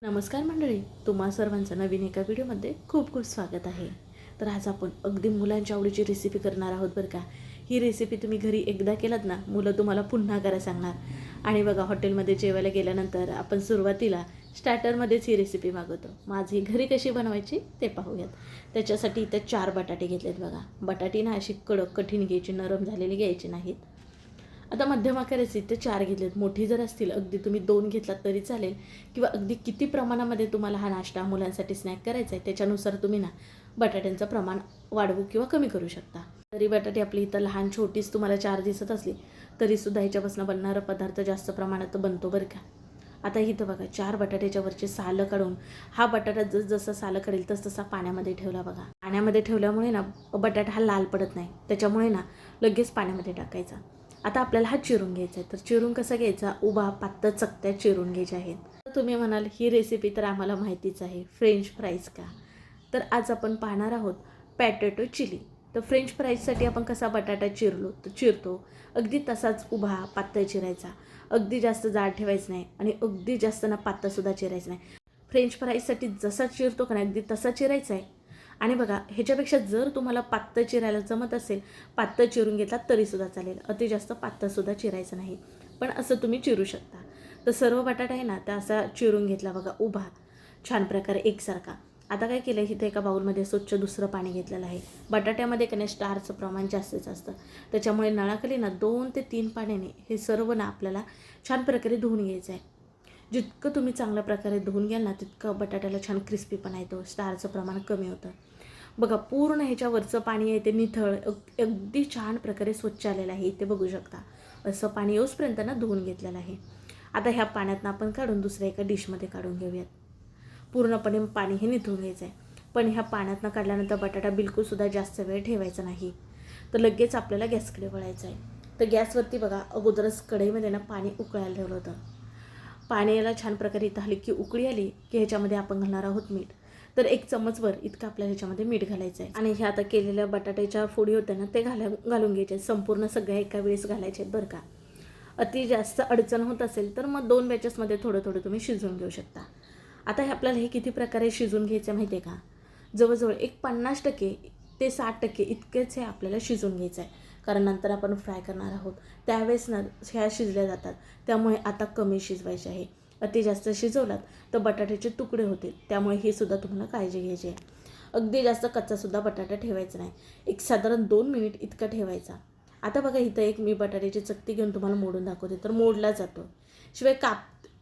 नमस्कार मंडळी, तुम्हा सर्वांचं नवीन एका व्हिडिओमध्ये खूप खूप स्वागत आहे. तर आज आपण अगदी मुलांच्या आवडीची रेसिपी करणार आहोत बरं का. ही रेसिपी तुम्ही घरी एकदा केलात ना, मुलं तुम्हाला पुन्हा करायला सांगणार. आणि बघा, हॉटेलमध्ये जेवायला गेल्यानंतर आपण सुरुवातीला स्टार्टरमध्येच ही रेसिपी मागवतो. माझी घरी कशी बनवायची ते पाहूयात. त्याच्यासाठी इथं 4 बटाटे घेतलेत बघा. बटाटी ना अशी कडक कठीण घ्यायची, नरम झालेली घ्यायची नाहीत. आता मध्यम आकाराचे ते 4 घेतलेत. मोठी जर असतील अगदी तुम्ही 2 घेतलात तरी चालेल, किंवा अगदी किती प्रमाणामध्ये तुम्हाला हा नाश्ता मुलांसाठी स्नॅक करायचा आहे त्याच्यानुसार तुम्ही ना बटाट्यांचं प्रमाण वाढवू किंवा कमी करू शकता. तरी बटाटे आपली इथं लहान छोटीच तुम्हाला 4 दिसत असली तरीसुद्धा ह्याच्यापासून बनणारा पदार्थ जास्त प्रमाणात बनतो बरं का. आता इथं बघा, 4 बटाट्याच्या वरचे सालं काढून हा बटाटा जसं सालं काढेल तसा पाण्यामध्ये ठेवला बघा. पाण्यामध्ये ठेवल्यामुळे ना बटाटा हा लाल पडत नाही, त्याच्यामुळे ना लगेच पाण्यामध्ये टाकायचा. आता आपल्याला हा चिरून घ्यायचा आहे. तर चिरून कसा घ्यायचा, उभा पातळ चकत्या चिरून घ्यायच्या आहेत. तुम्ही म्हणाल ही रेसिपी तर आम्हाला माहितीच आहे, फ्रेंच फ्राईज का? तर आज आपण पाहणार आहोत पॅटेटो चिली. तर फ्रेंच फ्राईजसाठी आपण कसा बटाटा चिरतो अगदी तसाच उभा पातळ चिरायचा. अगदी जास्त जाड ठेवायचं नाही आणि अगदी जास्त ना पातळसुद्धा चिरायचं नाही. फ्रेंच फ्राईजसाठी जसा चिरतो का नाही अगदी तसा चिरायचा आहे. आणि बघा, ह्याच्यापेक्षा जर तुम्हाला पातळ चिरायला जमत असेल, पातळ चिरून घेतला तरीसुद्धा चालेल. अति जास्त पातळसुद्धा चिरायचं नाही, पण असं तुम्ही चिरू शकता. तर सर्व बटाटा आहे ना त्या असा चिरून घेतला बघा, उभा छान प्रकारे एकसारखा. आता काय केलं, इथे एका बाउलमध्ये स्वच्छ दुसरं पाणी घेतलेलं आहे. बटाट्यामध्ये का नाही स्टारचं प्रमाण जास्तीच असतं, त्याच्यामुळे नळाखाली ना 2 ते 3 पाण्याने हे सर्व ना आपल्याला छान प्रकारे धुवून घ्यायचं आहे. जितकं तुम्ही चांगल्या प्रकारे धुवून घ्याल ना तितकं बटाट्याला छान क्रिस्पीपणा येतो, स्टारचं प्रमाण कमी होतं. बघा, पूर्ण ह्याच्यावरचं पाणी आहे ते निथळ अगदी छान प्रकारे स्वच्छ आलेलं आहे. इथे बघू शकता, असं पाणी येऊसपर्यंत ना धुवून घेतलेलं आहे. आता ह्या पाण्यातनं आपण काढून दुसऱ्या एका डिशमध्ये काढून घेऊयात. पूर्णपणे पाणी हे निथळून घ्यायचं आहे. पण ह्या पाण्यातनं काढल्यानंतर बटाटा बिलकुलसुद्धा जास्त वेळ ठेवायचा नाही, तर लगेच आपल्याला गॅसकडे वळायचं आहे. तर गॅसवरती बघा, अगोदरच कढईमध्ये ना पाणी उकळायला ठेवलं होतं. पाण्याला छान प्रकारे इथं हलकी उकळी आली की ह्याच्यामध्ये आपण घालणार आहोत मीठ. तर 1 चमचभर इतकं आपल्याला ह्याच्यामध्ये मीठ घालायचं आहे. आणि हे आता केलेल्या बटाट्याच्या फोडी होत्या ना ते घालून घ्यायचे. संपूर्ण सगळ्या एका वेळेस घालायचे आहेत बरं का. अति जास्त अडचण होत असेल तर मग 2 बॅचेसमध्ये थोडं थोडं तुम्ही शिजवून घेऊ शकता. आता हे आपल्याला हे किती प्रकारे शिजवून घ्यायचं माहिती आहे का? जवळजवळ एक 50% ते 60% इतकेच हे आपल्याला शिजवून घ्यायचं आहे. कारण नंतर आपण फ्राय करणार आहोत त्यावेळेस ना ह्या शिजल्या जातात, त्यामुळे आता कमी शिजवायचे आहे. अति जास्त शिजवलात तर बटाट्याचे तुकडे होतील, त्यामुळे हे सुद्धा तुम्हाला काळजी घ्यायची आहे. अगदी जास्त कच्चासुद्धा बटाटा ठेवायचा नाही, एक साधारण 2 मिनिट इतका ठेवायचा. आता बघा, इथं एक मी बटाट्याची चकती घेऊन तुम्हाला मोडून दाखवते, तर मोडला जातो. शिवाय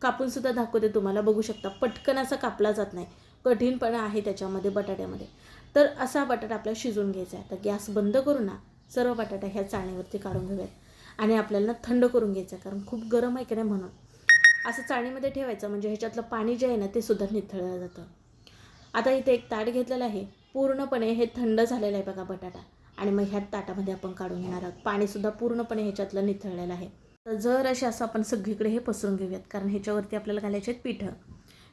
कापूनसुद्धा दाखवते तुम्हाला, बघू शकता पटकन असा कापला जात नाही, कठीणपणा आहे त्याच्यामध्ये बटाट्यामध्ये. तर असा बटाटा आपल्याला शिजवून घ्यायचा आहे. तर गॅस बंद करून ना सर्व बटाटा ह्या चाळणीवरती काढून घेऊयात आणि आपल्याला थंड करून घ्यायचं आहे, कारण खूप गरम आहे की नाही म्हणून. असं चाळणीमध्ये ठेवायचं म्हणजे ह्याच्यातलं पाणी जे आहे ना ते सुद्धा निथळलं जातं. आता इथे एक ताट घेतलेलं आहे, पूर्णपणे हे थंड झालेलं आहे बघा बटाटा. आणि मग ह्या ताटामध्ये आपण काढून घेणार आहोत. पाणीसुद्धा पूर्णपणे ह्याच्यातलं निथळलेलं आहे. तर जर असे असं आपण सगळीकडे हे पसरून घेऊयात, कारण ह्याच्यावरती आपल्याला घालायचे आहेत पिठं.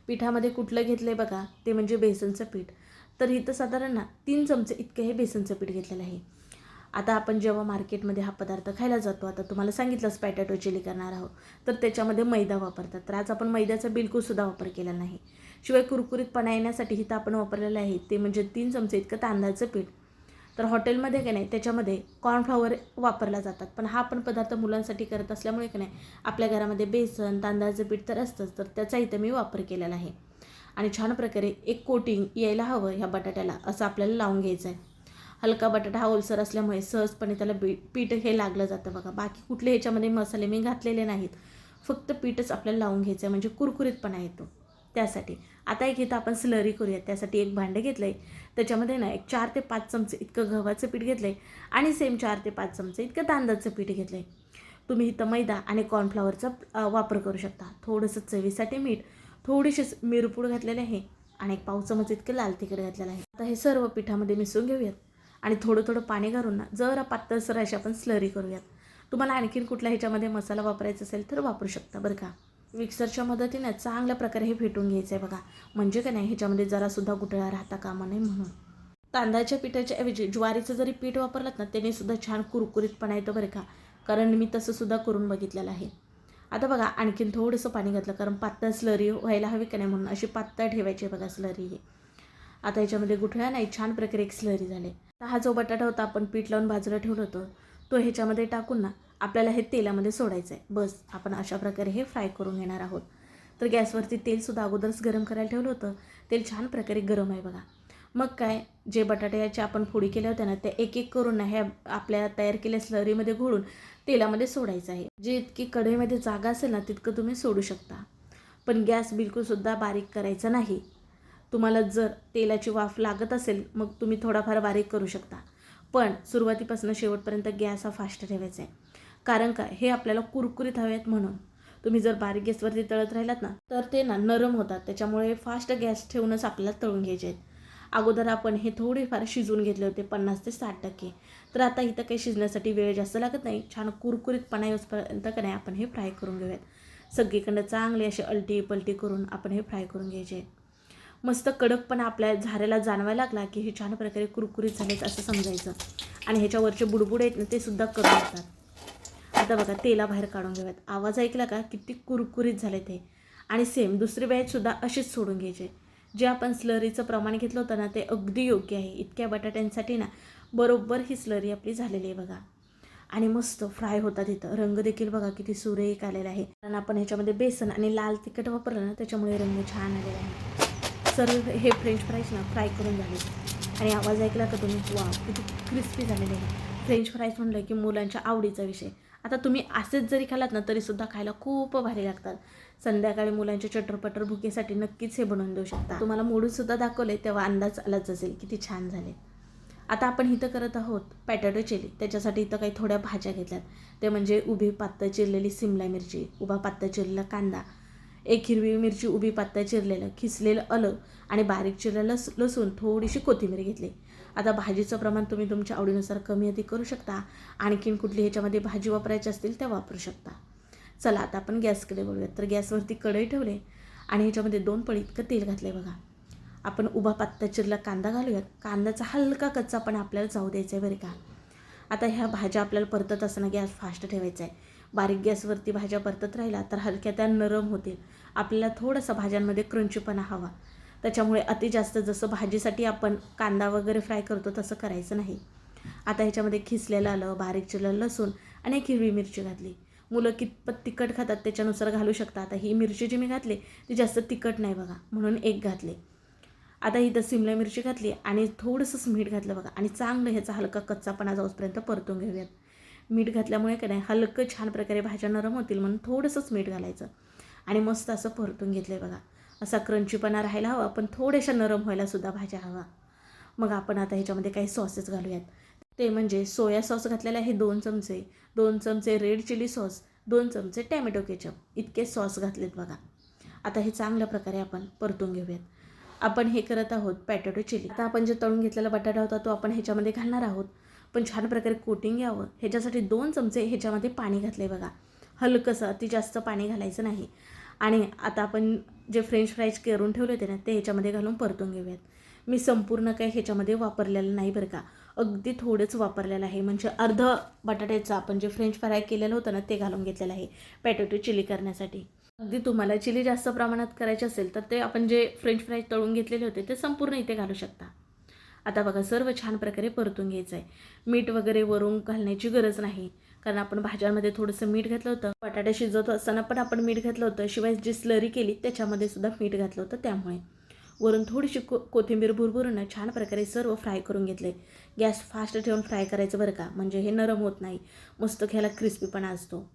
पिठामध्ये कुठलं घेतलं आहे बघा, ते म्हणजे बेसनचं पीठ. तर इथं साधारण ना 3 चमचे इतकं हे बेसनचं पीठ घेतलेलं आहे. आता आपण जेव्हा मार्केटमध्ये हा पदार्थ खायला जातो, आता तुम्हाला सांगितलंच पॅटेटो चिली करणार आहोत, तर त्याच्यामध्ये मैदा वापरतात. तर आज आपण मैद्याचा बिलकुलसुद्धा वापर केलेला नाही. शिवाय कुरकुरीतपणा येण्यासाठी इथं आपण वापरलेलं आहे ते म्हणजे 3 चमचे इतकं तांदळाचं पीठ. तर हॉटेलमध्ये का नाही त्याच्यामध्ये कॉर्नफ्लॉवर वापरला जातात, पण हा आपण पदार्थ मुलांसाठी करत असल्यामुळे का नाही आपल्या घरामध्ये बेसन तांदळाचं पीठ तर असतंच, तर त्याचा इथं मी वापर केलेला आहे. आणि छान प्रकारे एक कोटिंग यायला हवं ह्या बटाट्याला, असं आपल्याला लावून घ्यायचं आहे. हलका बटाटा हा ओलसर असल्यामुळे सहजपणे त्याला पीठ हे लागलं जातं बघा. बाकी कुठले ह्याच्यामध्ये मसाले मी घातलेले नाहीत, फक्त पीठच आपल्याला लावून घ्यायचं आहे म्हणजे कुरकुरीतपणा येतो त्यासाठी. आता एक इथं आपण स्लरी करूया. त्यासाठी एक भांडं घेतलं आहे, त्याच्यामध्ये ना एक 4 ते 5 चमचे इतकं गव्हाचं पीठ घेतलं आहे आणि सेम 4 ते 5 चमचे इतकं तांदळाचं पीठ घेतलं आहे. तुम्ही इथं मैदा आणि कॉर्नफ्लॉवरचा वापर करू शकता. थोडंसं चवीसाठी मीठ, थोडीशी मिरपूड घातलेले आहे आणि एक पाव चमच इतकं लाल तिखट घातलेलं आहे. आता हे सर्व पिठामध्ये मिसळून घेऊयात आणि थोडं थोडं पाणी घालून ना जरा पातळसर अशी आपण स्लरी करूयात. तुम्हाला आणखीन कुठला ह्याच्यामध्ये मसाला वापरायचा असेल तर वापरू शकता बरं का. मिक्सरच्या मदतीने चांगल्या प्रकारे हे फेटून घ्यायचं आहे बघा, म्हणजे का नाही ह्याच्यामध्ये जरासुद्धा गुठळा राहता कामा नये म्हणून. तांदळाच्या पिठाच्या ऐवजी ज्वारीचं जरी पीठ वापरलात ना त्याने सुद्धा छान कुरकुरीतपणा येतो बरं का, कारण मी तसं सुद्धा करून बघितलेलं आहे. आता बघा आणखीन थोडंसं पाणी घातलं, कारण पातळ स्लरी व्हायला हवी का नाही म्हणून अशी पातळ ठेवायची आहे बघा स्लरी ही. आता याच्यामध्ये गुठळ्या नाही, छान प्रकारे एक स्लरी झाले. आता हा जो बटाटा होता आपण पीठ लावून बाजूला ठेवलं होतं तो ह्याच्यामध्ये टाकून ना आपल्याला हे तेलामध्ये सोडायचं आहे. बस आपण अशा प्रकारे हे फ्राय करून घेणार आहोत. तर गॅसवरती तेलसुद्धा अगोदरच गरम करायला ठेवलं होतं. तेल छान प्रकारे गरम आहे बघा. मग काय, जे बटाट्याच्या आपण फोडी केल्या होत्या ना त्या एक एक करून ना ह्या आपल्या तयार केलेल्या स्लरीमध्ये घोळून तेलामध्ये सोडायचं आहे. जे इतकी कढईमध्ये जागा असेल ना तितकं तुम्ही सोडू शकता, पण गॅस बिलकुलसुद्धा बारीक करायचा नाही. तुम्हाला जर तेलाची वाफ लागत असेल मग तुम्ही थोडाफार बारीक करू शकता, पण सुरुवातीपासून शेवटपर्यंत गॅस हा फास्ट ठेवायचा आहे. कारण काय, हे आपल्याला कुरकुरीत हवे आहेत म्हणून. तुम्ही जर बारीक गॅसवरती तळत राहिलात ना तर ते ना नरम होतात. त्याच्यामुळे फास्ट गॅस ठेवूनच आपल्याला तळून घ्यायचे आहेत. अगोदर आपण हे थोडेफार शिजवून घेतले होते 50 ते 60%. तर आता इथं काही शिजण्यासाठी वेळ जास्त लागत नाही. छान कुरकुरीतपणा येऊपर्यंत का नाही आपण हे फ्राय करून घेऊयात. सगळीकडनं चांगले असे अलटी पलटी करून आपण हे फ्राय करून घ्यायचे. मस्त कडकपणा आपल्या झाऱ्याला जाणवायला लागला की हे छान प्रकारे कुरकुरीत झालेत असं समजायचं. आणि ह्याच्यावरचे बुडबुड आहेत ना ते सुद्धा कमी होतात. आता बघा तेलाबाहेर काढून घेऊयात. आवाज ऐकला का, किती कुरकुरीत झाले ते. आणि सेम दुसरी बॅचसुद्धा अशीच सोडून घ्यायचे. जे आपण स्लरीचं प्रमाण घेतलं होतं ना ते अगदी योग्य आहे. इतक्या बटाट्यांसाठी ना बरोबर ही स्लरी आपली झालेली आहे बघा. आणि मस्त फ्राय होतात. इथं रंग देखील बघा किती सुरेख आलेला आहे, कारण आपण ह्याच्यामध्ये बेसन आणि लाल तिखट वापरलं ना त्याच्यामुळे रंग छान आलेला आहे. सर्व हे फ्रेंच फ्राईज ना फ्राय करून झाले. आणि आवाज ऐकला का तुम्ही, वा किती क्रिस्पी झालेले आहे. फ्रेंच फ्राईज म्हणलं की मुलांच्या आवडीचा विषय. आता तुम्ही असेच जरी खालात ना तरीसुद्धा खायला खूप भारी लागतात. संध्याकाळी मुलांच्या चटरपटर भुकेसाठी नक्कीच हे बनवून देऊ शकता. तुम्हाला मोडूनसुद्धा दाखवले तेव्हा अंदाज आलाच असेल किती छान झाले. आता आपण इथं करत आहोत पॅटॅटो चिली. त्याच्यासाठी इथं काही थोड्या भाज्या घेतल्यात. ते म्हणजे उभी पातळ चिरलेली सिमला मिरची, उभा पातळ चिरलेला कांदा, एक हिरवी मिरची उभी पातळ चिरलेलं, खिसलेलं आलं आणि बारीक चिरलेलं लसूण, थोडीशी कोथिंबीर घेतली. आता भाजीचं प्रमाण तुम्ही तुमच्या आवडीनुसार कमी अधिक करू शकता. आणखीन कुठली ह्याच्यामध्ये भाजी वापरायची असतील त्या वापरू शकता. चला आता आपण गॅसकडे वळूयात. तर गॅसवरती कढई ठेवले आणि ह्याच्यामध्ये 2 पळी इतकं तेल घातले बघा. आपण उभा पातळ चिरला कांदा घालूयात. कांद्याचा हलका कच्चापणा आपल्याला जाऊ द्यायचा आहे बरं का. आता ह्या भाज्या आपल्याला परतत असताना गॅस फास्ट ठेवायचा आहे. बारीक गॅसवरती भाज्या परतत राहिला तर हलक्या त्या नरम होतील. आपल्याला थोडंसं भाज्यांमध्ये क्रंचीपणा हवा, त्याच्यामुळे अति जास्त जसं भाजीसाठी आपण कांदा वगैरे फ्राय करतो तसं करायचं नाही. आता ह्याच्यामध्ये खिसलेलं आलं, बारीक चिरलेलं लसूण आणि एक हिरवी मिरची घातली. मुलं कितपत तिखट खातात त्याच्यानुसार घालू शकता. आता ही मिरची जी मी घातली ती जास्त तिखट नाही बघा, म्हणून एक घातली. आता इथं सिमला मिरची घातली आणि थोडंसं मीठ घातलं बघा. आणि चांगलं ह्याचा हलका कच्चापणा जाऊपर्यंत परतून घेऊयात. मीठ घातल्यामुळे काय नाही हलकं छान प्रकारे भाज्या नरम होतील म्हणून थोडंसंच मीठ घालायचं. आणि मस्त असं परतून घेतलं आहे बघा. असा क्रंचीपणा राहायला हवा, पण थोड्याशा नरम व्हायलासुद्धा भाज्या हवा. मग आपण आता ह्याच्यामध्ये काही सॉसेस घालूयात. ते म्हणजे सोया सॉस घातलेले आहे 2 चमचे, 2 चमचे रेड चिली सॉस, 2 चमचे टॅमॅटो केचप इतके सॉस घातलेत बघा. आता हे चांगल्या प्रकारे आपण परतून घेऊयात. आपण हे करत आहोत पॅटॅटो चिली. आता आपण जे तळून घेतलेला बटाटा होता तो आपण ह्याच्यामध्ये घालणार आहोत, पण छान प्रकारे कोटिंग यावं ह्याच्यासाठी 2 चमचे ह्याच्यामध्ये पाणी घातले बघा. हलकंसं, अति जास्त पाणी घालायचं नाही. आणि आता आपण जे फ्रेंच फ्राईज करून ठेवले होते ना ते ह्याच्यामध्ये घालून परतून घेऊयात. मी संपूर्ण काही ह्याच्यामध्ये वापरलेलं नाही बरं का, अगदी थोडंच वापरलेलं आहे. म्हणजे अर्ध बटाट्याचं आपण जे फ्रेंच फ्राय केलेलं होतं ना ते घालून घेतलेलं आहे पॅटॅटो चिली करण्यासाठी. अगदी तुम्हाला चिली जास्त प्रमाणात करायची असेल तर ते आपण जे फ्रेंच फ्राय तळून घेतलेले होते ते संपूर्ण इथे घालू शकता. आता बघा सर्व छान प्रकारे परतून घ्यायचं आहे. मीठ वगैरे वरून घालण्याची गरज नाही, कारण आपण भाज्यांमध्ये थोडंसं मीठ घातलं होतं. बटाटे शिजवत असताना पण आपण मीठ घातलं होतं. शिवाय जी स्लरी केली त्याच्यामध्ये सुद्धा मीठ घातलं होतं. त्यामुळे वरून थोडीशी कोथिंबीर भुरभुरून छान प्रकारे सर्व फ्राय करून घेतले. गॅस फास्ट ठेवून फ्राय करायचं बरं का, म्हणजे हे नरम होत नाही. मस्त ख्याला क्रिस्पीपणा असतो.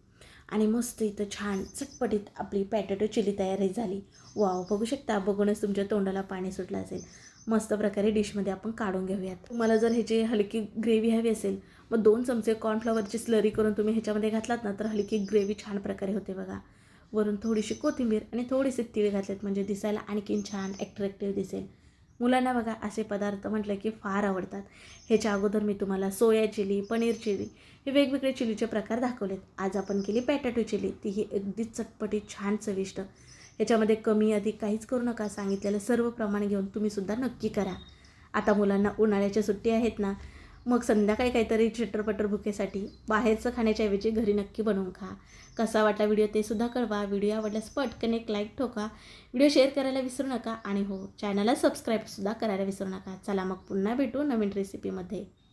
आणि मस्त इथं छान चटपटीत आपली पॅटॅटो चिली तयारी झाली. वाव, बघू शकता, बघूनच तुमच्या तोंडाला पाणी सुटलं असेल. मस्त प्रकारे डिशमध्ये आपण काढून घेऊयात. तुम्हाला जर ह्याची हलकी ग्रेव्ही हवी असेल मग 2 चमचे कॉर्नफ्लॉवरची स्लरी करून तुम्ही ह्याच्यामध्ये घातलात ना तर हलकी ग्रेव्ही छान प्रकारे होते बघा. वरून थोडीशी कोथिंबीर आणि थोडेसे तीळ घातलेत म्हणजे दिसायला आणखीन छान ॲट्रॅक्टिव्ह दिसेल. मुलांना बघा असे पदार्थ म्हटलं की फार आवडतात. ह्याच्या अगोदर मी तुम्हाला सोया चिली, पनीर चिली हे वेगवेगळे चिलीचे प्रकार दाखवलेत. आज आपण केली पॅटॅटो चिली, तीही अगदी चटपटीत छान चविष्ट. ह्याच्यामध्ये कमी अधिक काहीच करू नका. सांगितलेलं सर्व प्रमाण घेऊन तुम्हीसुद्धा नक्की करा. आता मुलांना उन्हाळ्याच्या सुट्टी आहेत ना, मग संध्याकाळी काहीतरी चिटरपटर भुकेसाठी बाहेरचं खाण्याच्या ऐवजी घरी नक्की बनवून खा. कसा वाटला व्हिडिओ ते सुद्धा कळवा. व्हिडिओ आवडल्यास पटकन एक लाईक ठोका. व्हिडिओ शेअर करायला विसरू नका आणि हो, चॅनलला सबस्क्राईबसुद्धा करायला विसरू नका. चला मग पुन्हा भेटू नवीन रेसिपीमध्ये.